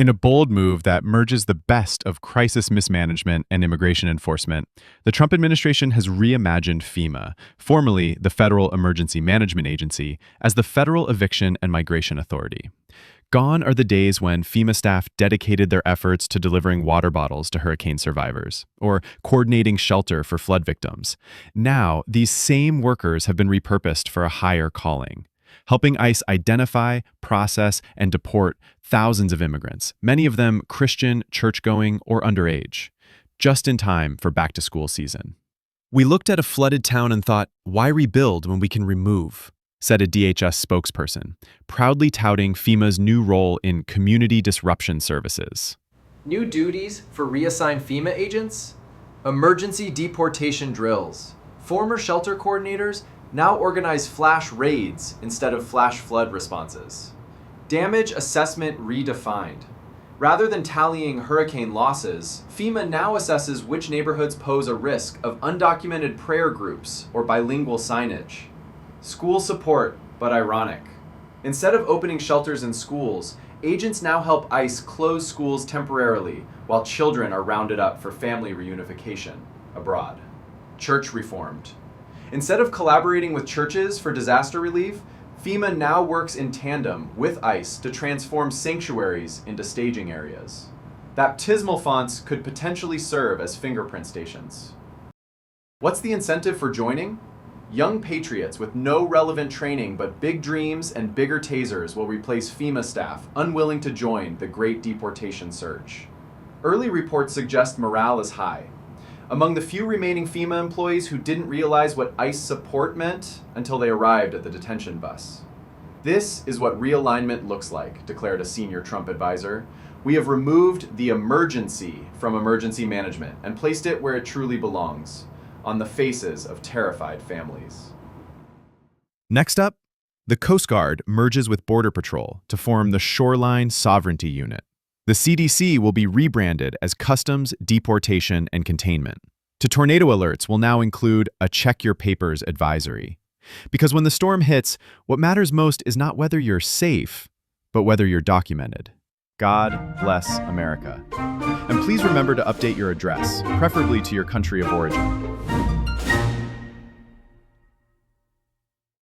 In a bold move that merges the best of crisis mismanagement and immigration enforcement, the Trump administration has reimagined FEMA, formerly the Federal Emergency Management Agency, as the Federal Eviction and Migration Authority. Gone are the days when FEMA staff dedicated their efforts to delivering water bottles to hurricane survivors, or coordinating shelter for flood victims. Now, these same workers have been repurposed for a higher calling, helping ICE identify, process, and deport thousands of immigrants, many of them Christian, church-going, or underage, just in time for back-to-school season. "We looked at a flooded town and thought, why rebuild when we can remove?" said a DHS spokesperson, proudly touting FEMA's new role in community disruption services. New duties for reassigned FEMA agents? Emergency deportation drills. Former shelter coordinators now organize flash raids instead of flash flood responses. Damage assessment redefined. Rather than tallying hurricane losses, FEMA now assesses which neighborhoods pose a risk of undocumented prayer groups or bilingual signage. School support, but ironic. Instead of opening shelters in schools, agents now help ICE close schools temporarily while children are rounded up for family reunification abroad. Church reformed. Instead of collaborating with churches for disaster relief, FEMA now works in tandem with ICE to transform sanctuaries into staging areas. Baptismal fonts could potentially serve as fingerprint stations. What's the incentive for joining? Young patriots with no relevant training but big dreams and bigger tasers will replace FEMA staff unwilling to join the Great Deportation Surge. Early reports suggest morale is high. Among the few remaining FEMA employees who didn't realize what ICE support meant until they arrived at the detention bus. "This is what realignment looks like," declared a senior Trump advisor. "We have removed the emergency from emergency management and placed it where it truly belongs, on the faces of terrified families." Next up, the Coast Guard merges with Border Patrol to form the Shoreline Sovereignty Unit. The CDC will be rebranded as Customs, Deportation, and Containment. To tornado alerts will now include a check your papers advisory. Because when the storm hits, what matters most is not whether you're safe, but whether you're documented. God bless America. And please remember to update your address, preferably to your country of origin.